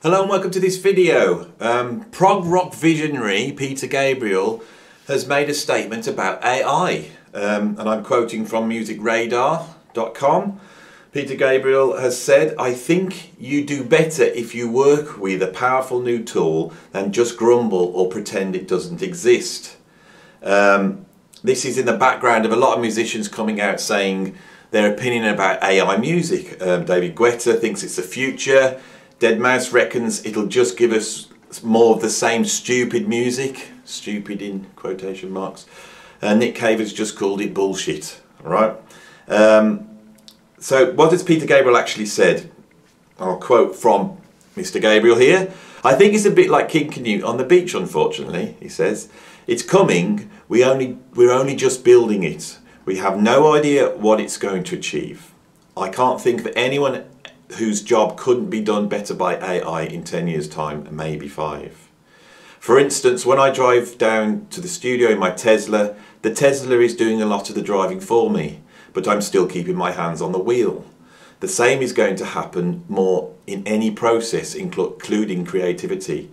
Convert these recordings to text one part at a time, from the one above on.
Hello and welcome to this video. Prog rock visionary Peter Gabriel has made a statement about AI, and I'm quoting from musicradar.com. Peter Gabriel has said, "I think you do better if you work with a powerful new tool than just grumble or pretend it doesn't exist." This is in the background of a lot of musicians coming out saying their opinion about AI music. David Guetta thinks it's the future. Deadmau5 reckons it'll just give us more of the same stupid music, stupid in quotation marks. Nick Cave has just called it bullshit. All right. So what has Peter Gabriel actually said? I'll quote from Mr. Gabriel here. "I think it's a bit like King Canute on the beach, unfortunately," he says. "It's coming, we're only just building it. We have no idea what it's going to achieve. I can't think of anyone whose job couldn't be done better by AI in 10 years' time, maybe 5. For instance, when I drive down to the studio in my Tesla, the Tesla is doing a lot of the driving for me, but I'm still keeping my hands on the wheel. The same is going to happen more in any process, including creativity.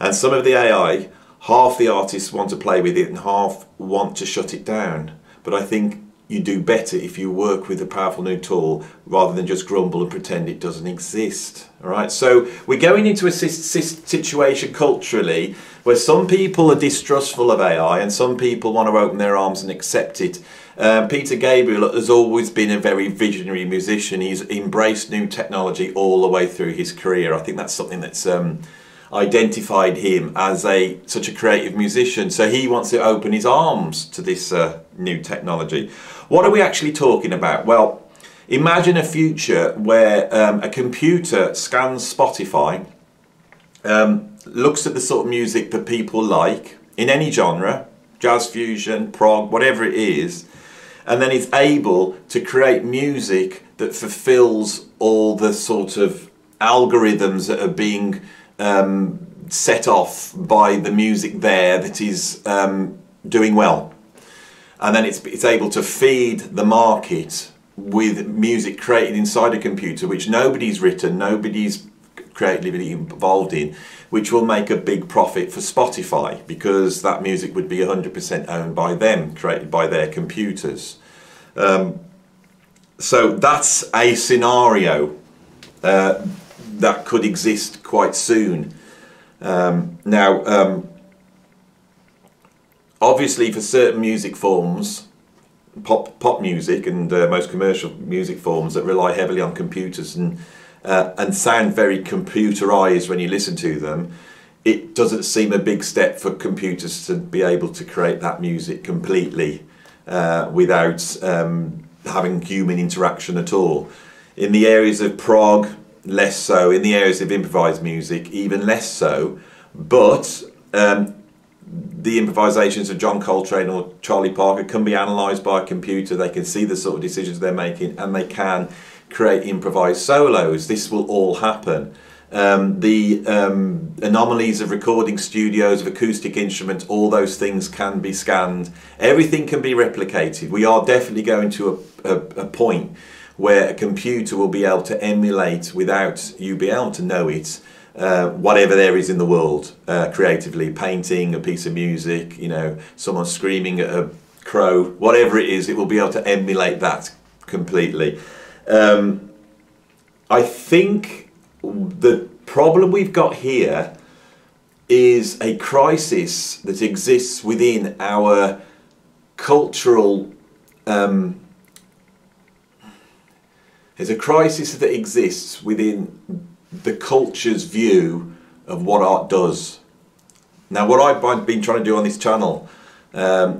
And some of the AI, half the artists want to play with it and half want to shut it down. But I think you do better if you work with a powerful new tool rather than just grumble and pretend it doesn't exist." All right, so we're going into a situation culturally where some people are distrustful of AI and some people want to open their arms and accept it. Peter Gabriel has always been a very visionary musician. He's embraced new technology all the way through his career. I think that's something that's identified him as such a creative musician. So he wants to open his arms to this new technology. What are we actually talking about? Well, imagine a future where a computer scans Spotify, looks at the sort of music that people like in any genre, jazz fusion, prog, whatever it is, and then it's able to create music that fulfills all the sort of algorithms that are being set off by the music there that is doing well. And then it's able to feed the market with music created inside a computer which nobody's written, nobody's creatively involved in, which will make a big profit for Spotify because that music would be 100% owned by them, created by their computers. So that's a scenario that could exist quite soon. Obviously for certain music forms, pop music and most commercial music forms that rely heavily on computers and sound very computerized when you listen to them, it doesn't seem a big step for computers to be able to create that music completely without having human interaction at all. In the areas of prog, less so. In the areas of improvised music, even less so. But the improvisations of John Coltrane or Charlie Parker can be analysed by a computer. They can see the sort of decisions they're making and they can create improvised solos. This will all happen. The anomalies of recording studios, of acoustic instruments, all those things can be scanned. Everything can be replicated. We are definitely going to a point where a computer will be able to emulate, without you being able to know it, whatever there is in the world creatively. Painting, a piece of music, you know, someone screaming at a crow, whatever it is, it will be able to emulate that completely. I think the problem we've got here is a crisis that exists within our cultural there's a crisis that exists within the culture's view of what art does. Now, what I've been trying to do on this channel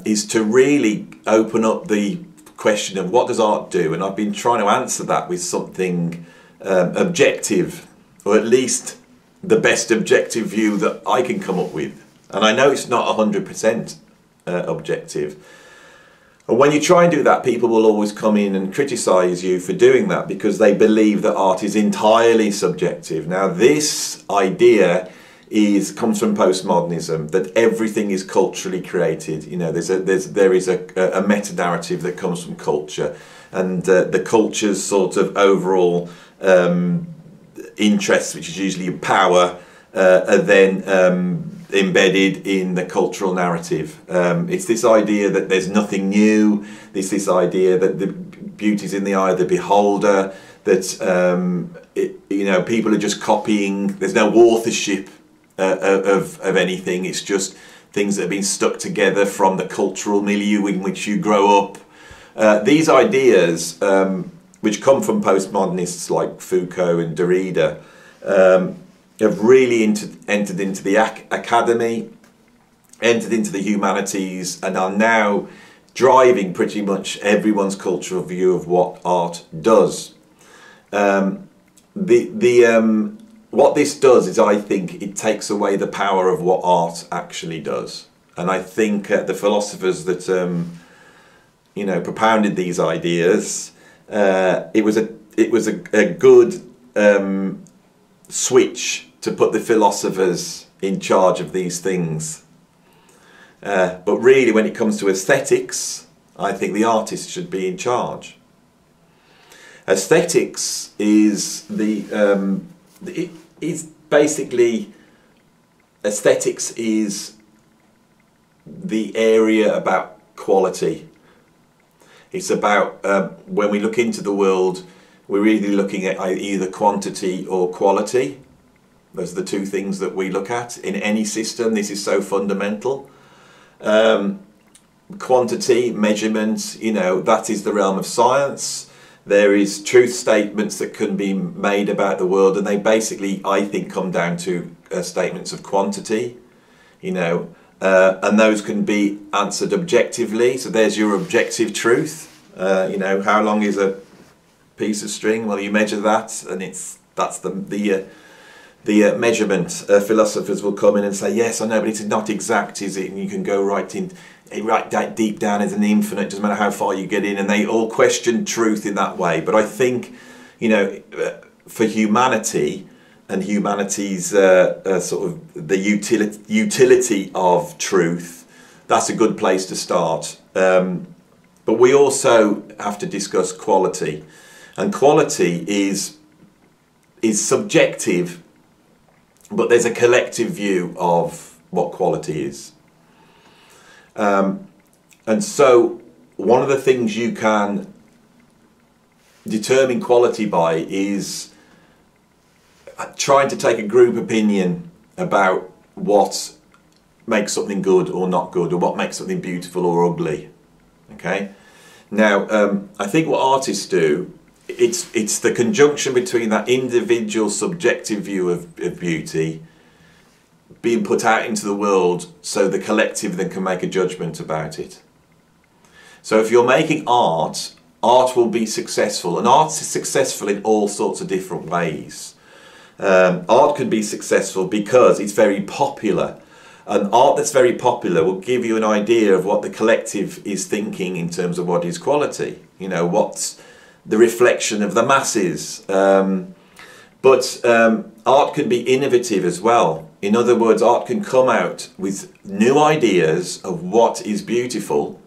is to really open up the question of what does art do, and I've been trying to answer that with something objective, or at least the best objective view that I can come up with. And I know it's not 100% objective. And when you try and do that, people will always come in and criticise you for doing that because they believe that art is entirely subjective. Now, this idea comes from postmodernism, that everything is culturally created. You know, there is a meta-narrative that comes from culture, and the culture's sort of overall interests, which is usually power, are then embedded in the cultural narrative. It's this idea that there's nothing new. It's this idea that the beauty's in the eye of the beholder. That people are just copying. There's no authorship of anything. It's just things that have been stuck together from the cultural milieu in which you grow up. These ideas, which come from postmodernists like Foucault and Derrida, have really entered into the academy, entered into the humanities, and are now driving pretty much everyone's cultural view of what art does. What this does is, I think, it takes away the power of what art actually does. And I think the philosophers that propounded these ideas, it was a good switch to put the philosophers in charge of these things. But really, when it comes to aesthetics, I think the artist should be in charge. Aesthetics is aesthetics is the area about quality. It's about when we look into the world, we're really looking at either quantity or quality. Those are the two things that we look at in any system. This is so fundamental. Quantity, measurement, that is the realm of science. There is truth statements that can be made about the world, and they basically, I think, come down to statements of quantity, and those can be answered objectively. So there's your objective truth. How long is a piece of string? Well, you measure that, and that's the measurement. Philosophers will come in and say, yes, I know, but it's not exact, is it? And you can go right deep down as an infinite, doesn't matter how far you get in, and they all question truth in that way. But I think, for humanity and humanity's sort of the utility of truth, that's a good place to start. But we also have to discuss quality, and quality is subjective, but there's a collective view of what quality is. And so one of the things you can determine quality by is trying to take a group opinion about what makes something good or not good, or what makes something beautiful or ugly. Okay? Now, I think what artists do, it's the conjunction between that individual subjective view of beauty being put out into the world, so the collective then can make a judgment about it. So if you're making art will be successful, and art is successful in all sorts of different ways. Art can be successful because it's very popular, and art that's very popular will give you an idea of what the collective is thinking in terms of what is quality. What's the reflection of the masses. But art can be innovative as well. In other words, art can come out with new ideas of what is beautiful,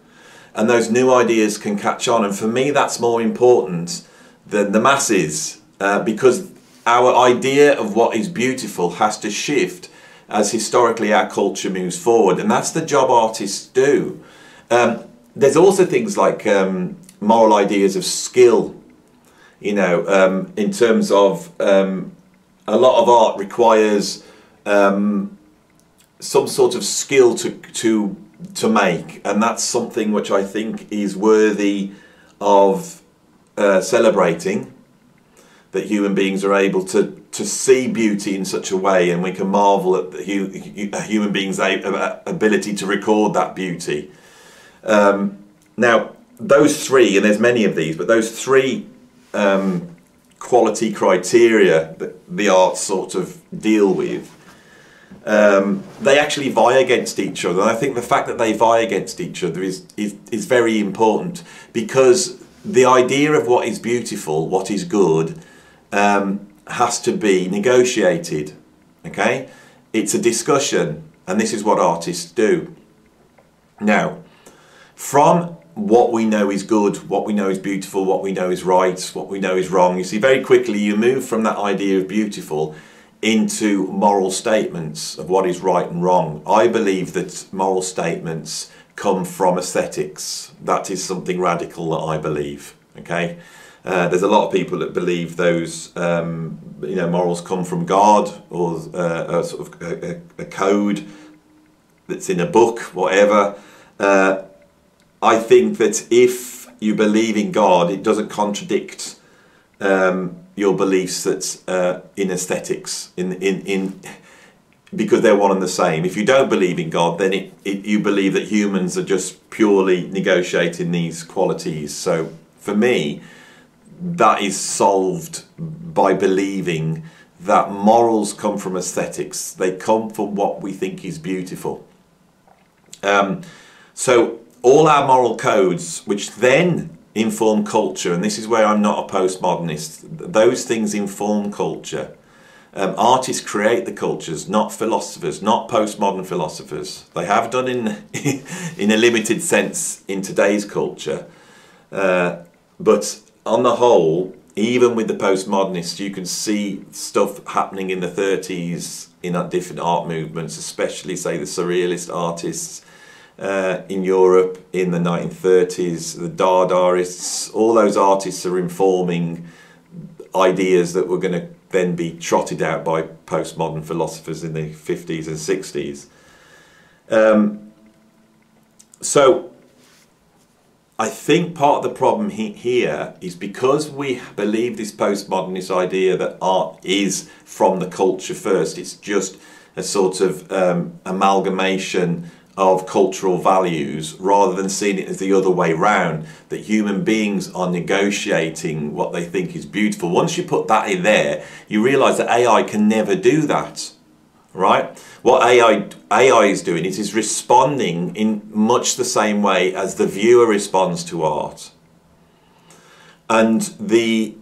and those new ideas can catch on. And for me, that's more important than the masses, because our idea of what is beautiful has to shift as historically our culture moves forward, and that's the job artists do. There's also things like moral ideas of skill, in terms of a lot of art requires some sort of skill to make, and that's something which I think is worthy of celebrating, that human beings are able to see beauty in such a way, and we can marvel at a human being's ability to record that beauty. Now, those three, and there's many of these, but those three quality criteria that the arts sort of deal with, they actually vie against each other. And I think the fact that they vie against each other is very important, because the idea of what is beautiful, what is good, has to be negotiated. Okay? It's a discussion, and this is what artists do. Now, from what we know is good, what we know is beautiful, what we know is right, what we know is wrong. You see, very quickly you move from that idea of beautiful into moral statements of what is right and wrong. I believe that moral statements come from aesthetics. That is something radical that I believe. Okay, there's a lot of people that believe those morals come from God, or a sort of a code that's in a book, whatever. I think that if you believe in God, it doesn't contradict your beliefs that's in aesthetics, because they're one and the same. If you don't believe in God, then you believe that humans are just purely negotiating these qualities. So for me, that is solved by believing that morals come from aesthetics. They come from what we think is beautiful. So all our moral codes, which then inform culture, and this is where I'm not a postmodernist, those things inform culture. Artists create the cultures, not philosophers, not postmodern philosophers. They have done in a limited sense in today's culture. But on the whole, even with the postmodernists, you can see stuff happening in the 30s in different art movements, especially, say, the surrealist artists in Europe in the 1930s, the Dadaists. All those artists are informing ideas that were going to then be trotted out by postmodern philosophers in the 50s and 60s. So I think part of the problem here is because we believe this postmodernist idea that art is from the culture first. It's just a sort of amalgamation of cultural values, rather than seeing it as the other way round, that human beings are negotiating what they think is beautiful. Once you put that in there, you realise that AI can never do that, right? What AI is doing is responding in much the same way as the viewer responds to art. And the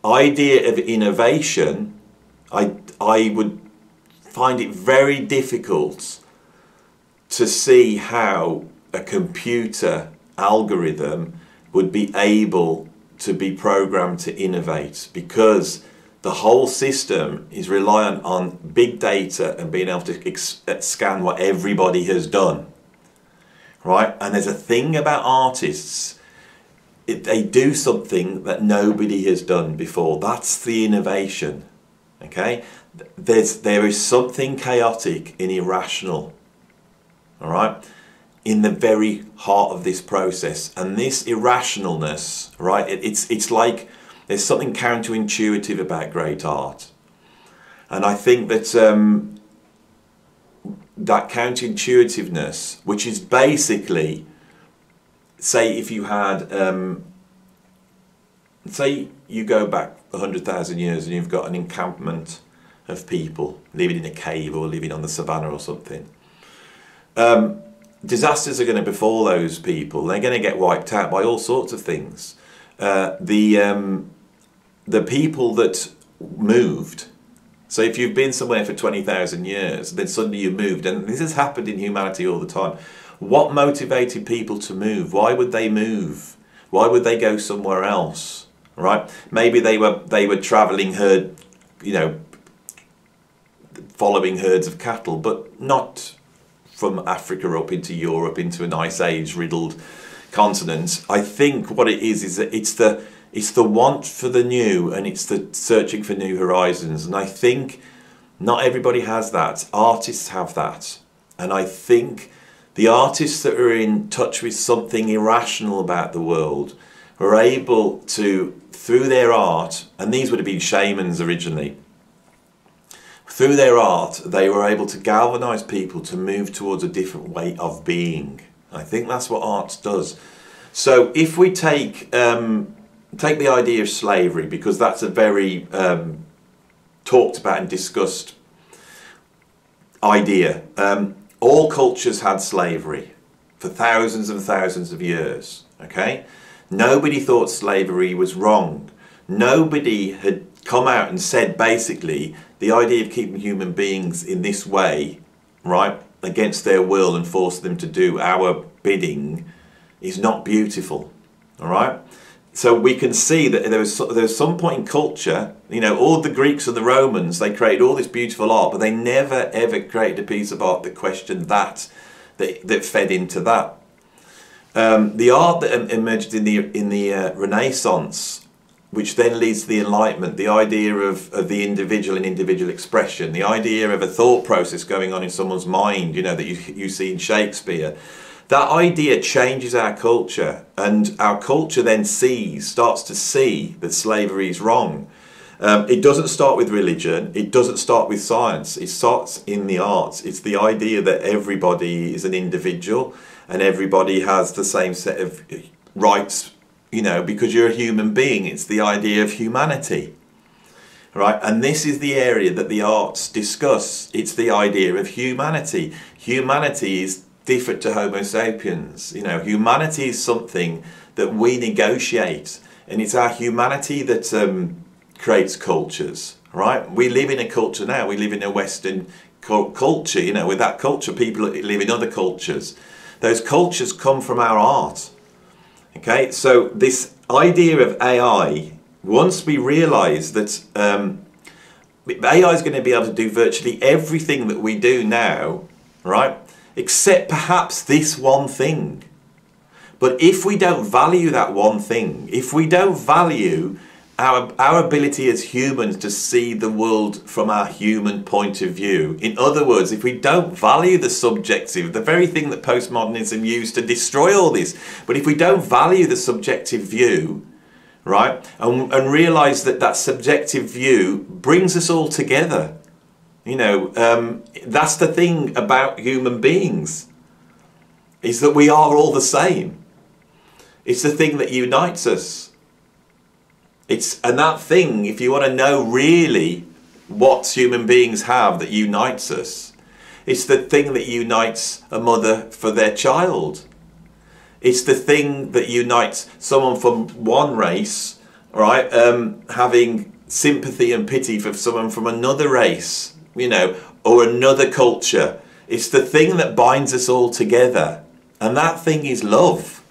idea of innovation, I would find it very difficult to see how a computer algorithm would be able to be programmed to innovate, because the whole system is reliant on big data and being able to scan what everybody has done, right? And there's a thing about artists, they do something that nobody has done before. That's the innovation, okay? There is something chaotic and irrational, all right, in the very heart of this process. And this irrationalness, right, it's like there's something counterintuitive about great art. And I think that that counterintuitiveness, which is basically, say if you had, say you go back 100,000 years and you've got an encampment of people living in a cave or living on the savannah or something. Disasters are going to befall those people. They're going to get wiped out by all sorts of things. The people that moved, so if you've been somewhere for 20,000 years, then suddenly you moved, and this has happened in humanity all the time. What motivated people to move? Why would they move? Why would they go somewhere else? Right? Maybe they were travelling following herds of cattle, but not from Africa up into Europe, into an ice age riddled continent. I think what it is that it's the want for the new, and it's the searching for new horizons. And I think not everybody has that. Artists have that. And I think the artists that are in touch with something irrational about the world are able to, through their art, and these would have been shamans originally, through their art, they were able to galvanise people to move towards a different way of being. I think that's what art does. So if we take the idea of slavery, because that's a very talked about and discussed idea. All cultures had slavery for thousands and thousands of years. Okay, nobody thought slavery was wrong. Nobody had come out and said basically the idea of keeping human beings in this way, right, against their will and force them to do our bidding, is not beautiful. All right. So we can see that there was some point in culture, you know, all the Greeks and the Romans, they created all this beautiful art, but they never ever created a piece of art that questioned that fed into that. The art that emerged in the Renaissance, which then leads to the Enlightenment, the idea of the individual and individual expression, the idea of a thought process going on in someone's mind, you know, that you see in Shakespeare. That idea changes our culture, and our culture then starts to see that slavery is wrong. It doesn't start with religion, it doesn't start with science, it starts in the arts. It's the idea that everybody is an individual and everybody has the same set of rights, you know, because you're a human being. It's the idea of humanity, right? And this is the area that the arts discuss. It's the idea of humanity. Humanity is different to Homo sapiens. You know, humanity is something that we negotiate, and it's our humanity that creates cultures, right? We live in a culture now. We live in a Western culture. You know, with that culture, people live in other cultures. Those cultures come from our art. Okay, so this idea of AI, once we realise that AI is going to be able to do virtually everything that we do now, right? Except perhaps this one thing. But if we don't value that one thing, if we don't value our ability as humans to see the world from our human point of view, in other words, if we don't value the subjective, the very thing that postmodernism used to destroy all this, but if we don't value the subjective view, right, and realise that that subjective view brings us all together, you know, that's the thing about human beings, is that we are all the same. It's the thing that unites us. And that thing, if you want to know really what human beings have that unites us, it's the thing that unites a mother for their child. It's the thing that unites someone from one race, right, having sympathy and pity for someone from another race, you know, or another culture. It's the thing that binds us all together, and that thing is love,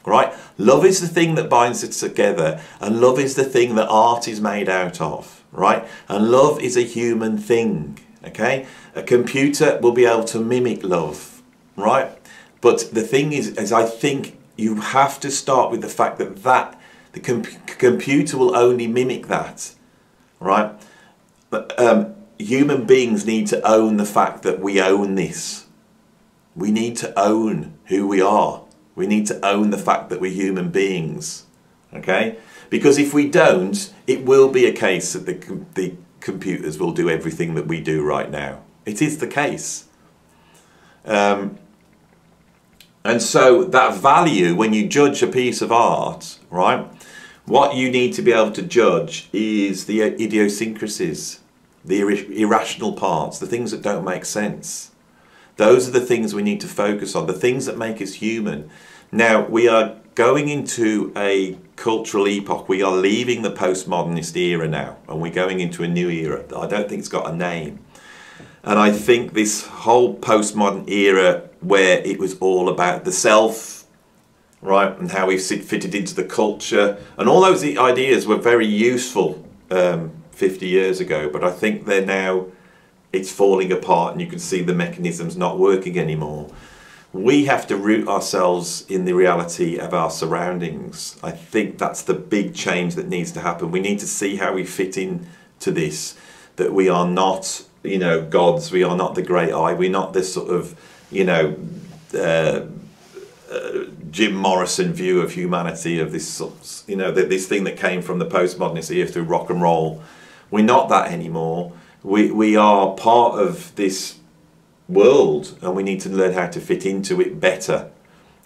right? Love is the thing that binds us together, and love is the thing that art is made out of, right? And love is a human thing, okay? A computer will be able to mimic love, right? But the thing is I think you have to start with the fact that the computer will only mimic that, right? But human beings need to own the fact that we own this. We need to own who we are. We need to own the fact that we're human beings, okay? Because if we don't, it will be a case that the computers will do everything that we do right now. It is the case. And so that value, when you judge a piece of art, right, what you need to be able to judge is the idiosyncrasies, the irrational parts, the things that don't make sense. Those are the things we need to focus on, the things that make us human. Now, we are going into a cultural epoch. We are leaving the postmodernist era now, and we're going into a new era. I don't think it's got a name. And I think this whole postmodern era, where it was all about the self, right, and how we fitted into the culture, and all those ideas were very useful 50 years ago, but I think they're now, it's falling apart, and you can see the mechanisms not working anymore. We have to root ourselves in the reality of our surroundings. I think that's the big change that needs to happen. We need to see how we fit into this, that we are not, you know, gods, we are not the great I, we're not this sort of, you know, Jim Morrison view of humanity, of this, you know, this thing that came from the postmodernist era through rock and roll. We're not that anymore. We are part of this world, and we need to learn how to fit into it better.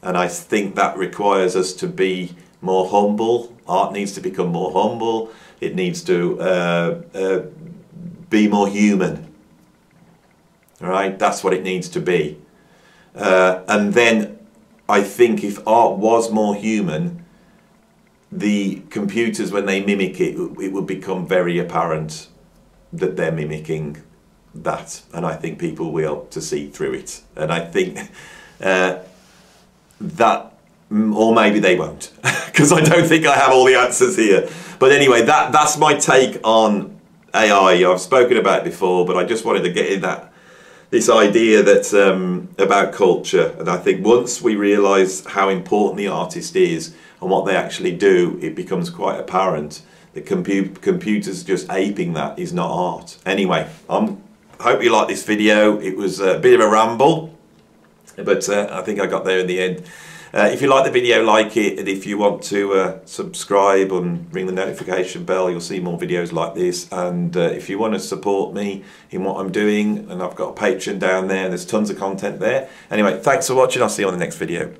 And I think that requires us to be more humble. Art needs to become more humble. It needs to be more human. Right? That's what it needs to be. And then I think if art was more human, the computers, when they mimic it, it would become very apparent that they're mimicking that, and I think people will to see through it. And I think that or maybe they won't, because I don't think I have all the answers here. But anyway, that's my take on AI. I've spoken about it before, but I just wanted to get in this idea that about culture. And I think once we realise how important the artist is and what they actually do, it becomes quite apparent that computers just aping that is not art. Anyway, I hope you like this video. It was a bit of a ramble, but I think I got there in the end. If you like the video, like it, and if you want to subscribe and ring the notification bell, you'll see more videos like this. And if you want to support me in what I'm doing, and I've got a Patreon down there, and there's tons of content there. Anyway, thanks for watching. I'll see you on the next video.